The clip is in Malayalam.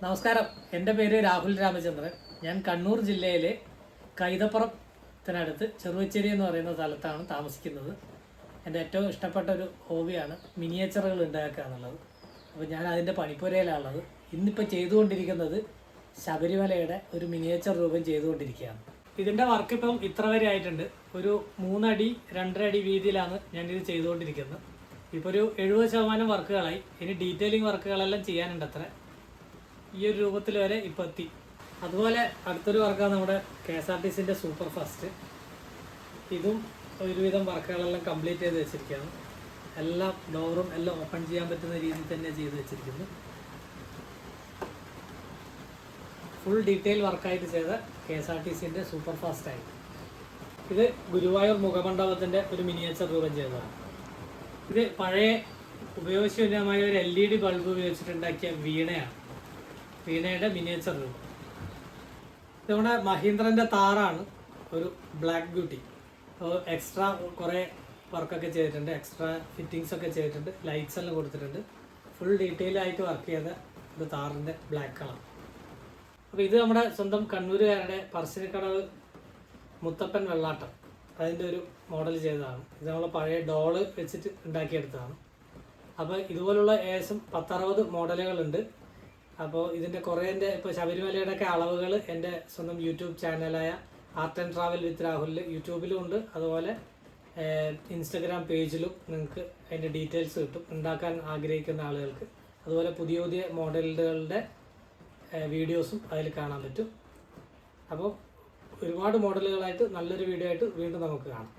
നമസ്കാരം, എൻ്റെ പേര് രാഹുൽ രാമചന്ദ്രൻ. ഞാൻ കണ്ണൂർ ജില്ലയിലെ കൈതപ്പുറത്തിനടുത്ത് ചെറുവച്ചേരി എന്ന് പറയുന്ന സ്ഥലത്താണ് താമസിക്കുന്നത്. എൻ്റെ ഏറ്റവും ഇഷ്ടപ്പെട്ട ഒരു ഹോബിയാണ് മിനിയേച്ചറുകൾ ഉണ്ടാക്കുക എന്നുള്ളത്. അപ്പോൾ ഞാൻ അതിൻ്റെ പണിപ്പുരയിലാണുള്ളത്. ഇന്നിപ്പോൾ ചെയ്തുകൊണ്ടിരിക്കുന്നത് ശബരിമലയുടെ ഒരു മിനിയേച്ചർ രൂപം ചെയ്തുകൊണ്ടിരിക്കുകയാണ്. ഇതിൻ്റെ വർക്ക് ഇപ്പം ഇത്ര വരെ ആയിട്ടുണ്ട്. ഒരു 3 അടി 2.5 അടി വീതിയിലാണ് ഞാനിത് ചെയ്തുകൊണ്ടിരിക്കുന്നത്. ഇപ്പോൾ ഒരു 70% വർക്കുകളായി. ഇനി ഡീറ്റെയിലിംഗ് വർക്കുകളെല്ലാം ചെയ്യാനുണ്ട്. അത്ര ഈ ഒരു രൂപത്തിൽ വരെ ഇപ്പോൾ എത്തി. അതുപോലെ അടുത്തൊരു വർക്കാണ് നമ്മുടെ KSRTCൻ്റെ സൂപ്പർ ഫാസ്റ്റ്. ഇതും ഒരുവിധം വർക്കുകളെല്ലാം കംപ്ലീറ്റ് ചെയ്ത് വെച്ചിരിക്കുകയാണ്. എല്ലാം ഡോറും എല്ലാം ഓപ്പൺ ചെയ്യാൻ പറ്റുന്ന രീതിയിൽ തന്നെ ചെയ്ത് വെച്ചിരിക്കുന്നു. ഫുൾ ഡീറ്റെയിൽ വർക്കായിട്ട് ചെയ്ത KSRTCൻ്റെ സൂപ്പർ ഫാസ്റ്റായി. ഇത് ഗുരുവായൂർ മുഖമണ്ഡപത്തിൻ്റെ ഒരു മിനിയേച്ചർ രൂപം ചെയ്തതാണ്. ഇത് പഴയ ഉപയോഗശൂന്യമായ ഒരു LED ബൾബ് ഉപയോഗിച്ചിട്ടുണ്ടാക്കിയ വീണയാണ്. വീണയുടെ മിനിയേച്ചർ രൂപം. നമ്മുടെ മഹീന്ദ്രൻ്റെ താറാണ്, ഒരു ബ്ലാക്ക് ബ്യൂട്ടി. അപ്പോൾ എക്സ്ട്രാ കുറേ വർക്കൊക്കെ ചെയ്തിട്ടുണ്ട്, എക്സ്ട്രാ ഫിറ്റിങ്സ് ഒക്കെ ചെയ്തിട്ടുണ്ട്, ലൈറ്റ്സ് എല്ലാം കൊടുത്തിട്ടുണ്ട്. ഫുൾ ഡീറ്റെയിൽ ആയിട്ട് വർക്ക് ചെയ്ത ഒരു താറിൻ്റെ ബ്ലാക്ക് കളർ. അപ്പോൾ ഇത് നമ്മുടെ സ്വന്തം കണ്ണൂരുകാരുടെ പറശ്ശിനിക്കടവ് മുത്തപ്പൻ വെള്ളാട്ടം, അതിൻ്റെ ഒരു മോഡൽ ചെയ്തതാണ്. ഇത് നമ്മൾ പഴയ ഡോള് വെച്ചിട്ട് ഉണ്ടാക്കിയെടുത്തതാണ്. അപ്പോൾ ഇതുപോലുള്ള ഏകദേശം 10-60 മോഡലുകളുണ്ട്. അപ്പോൾ ഇതിൻ്റെ കുറേൻ്റെ ഇപ്പോൾ ശബരിമലയുടെ ഒക്കെ അളവുകൾ എൻ്റെ സ്വന്തം യൂട്യൂബ് ചാനലായ ആർട്ട് ആൻഡ് ട്രാവൽ വിത്ത് രാഹുലിൽ യൂട്യൂബിലും ഉണ്ട്. അതുപോലെ ഇൻസ്റ്റഗ്രാം പേജിലും നിങ്ങൾക്ക് അതിൻ്റെ ഡീറ്റെയിൽസ് കിട്ടും, ഉണ്ടാക്കാൻ ആഗ്രഹിക്കുന്ന ആളുകൾക്ക്. അതുപോലെ പുതിയ പുതിയ മോഡലുകളുടെ വീഡിയോസും അതിൽ കാണാൻ പറ്റും. അപ്പോൾ ഒരുപാട് മോഡലുകളായിട്ട് നല്ലൊരു വീഡിയോ ആയിട്ട് വീണ്ടും നമുക്ക് കാണാം.